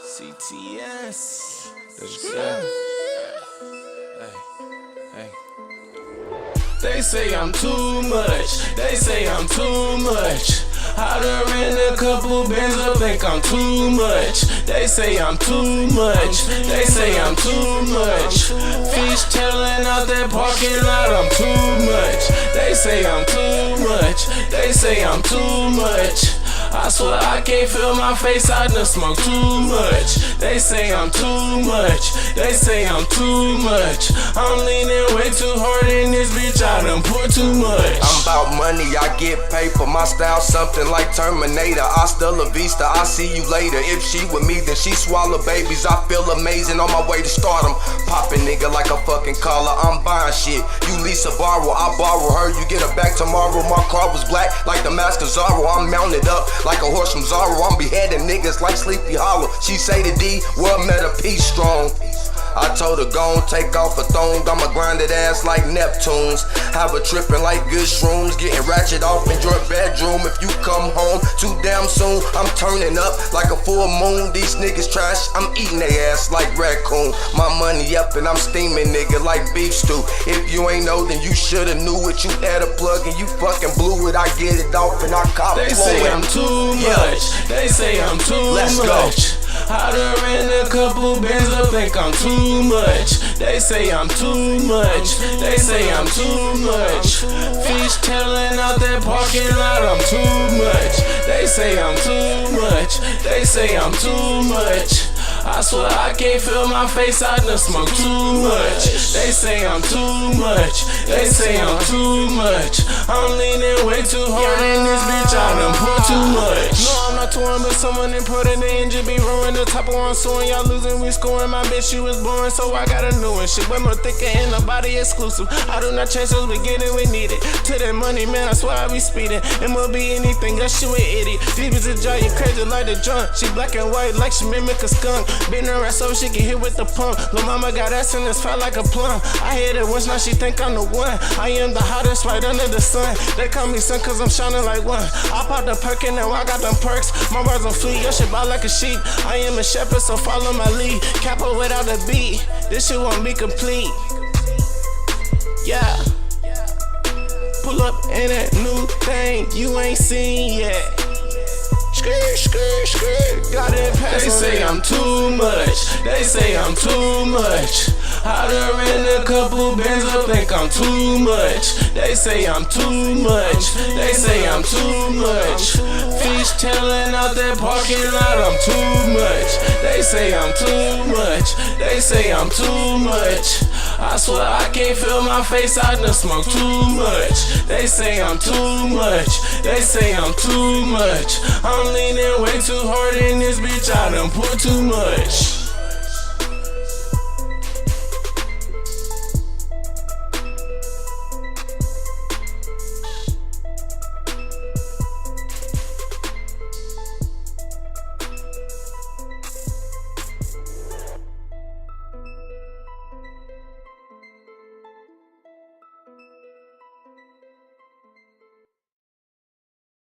CTS. Hey. They say I'm too much. They say I'm too much. I done ran a couple bands up, think I'm too much. They say I'm too much. They say I'm too much. Fish tailing out that parking lot, I'm too much. They say I'm too much. They say I'm too much. I swear I can't feel my face, I done smoke too much. They say I'm too much. They say I'm too much. I'm leaning way too hard in this bitch, I done pour too much. I'm about money, I get paper. My style something like Terminator. Hasta la vista, I see you later. If she with me, then she swallow babies. I feel amazing on my way to stardom. Poppin' nigga like a fucking collar. I'm buying shit. You Lisa borrow, I borrow her. You get her back tomorrow. My car was black like the Mask of Zorro. I'm mounted up like a horse from Zorro. I'm beheading niggas like Sleepy Hollow. She say to D, world met a peace strong. I told her gon' take off a thong. I'ma grind it ass like Neptunes. Have her trippin' like good shrooms. Getting ratchet off in your bedroom. If you come home too damn soon, I'm turning up like a full moon. These niggas trash, I'm eating they ass like raccoon. My money up and I'm steaming nigga like beef stew. If you ain't know then you shoulda knew it. You had a plug and you fucking blew it. I get it off and I cop it. They say I'm too much. They say I'm too much. Go. I done ran a couple bands up, think I'm too much. They say I'm too much. They say I'm too much. Fish tailing out that parking lot, I'm too much. They say I'm too much. They say I'm too much. I swear I can't feel my face, I done smoke too much. They say I'm too much. They say I'm too much. I'm leaning way too hard in this bitch, I done pour too much. No, I'm not touring, but someone important. The engine be rolling, the top of one soaring. Y'all losing, we scoring. My bitch, she was born, so I got a new one. Shit, way more thicker and the body exclusive. I do not chase us, we get it, we need it. To that money, man, I swear I be speeding. It will be anything, else she an idiot. Deep as a jar, you crazy like the drunk. She black and white like she mimic a skunk. Been her ass so she get hit with the pump. Lil' mama got ass and it's fat like a plum. I hit it once, now she think I'm the one. I am the hottest right under the sun. They call me son cause I'm shining like one. I pop the perk and now I got them perks. My bars on fleek, your shit bout like a sheep. I am a shepherd, so follow my lead. Capo without a beat, this shit won't be complete. Yeah. Pull up in that new thing you ain't seen yet. Got it past. They say I'm too much. They say I'm too much. I done ran a couple bands up, think I'm too much. They say I'm too much. They say I'm too much. Fish tailing out that parking lot, I'm too much. They say I'm too much. They say I'm too much. I swear I can't feel my face, I done smoke too much. They say I'm too much. They say I'm too much. I'm leaning way too hard in this bitch, I done pour too much.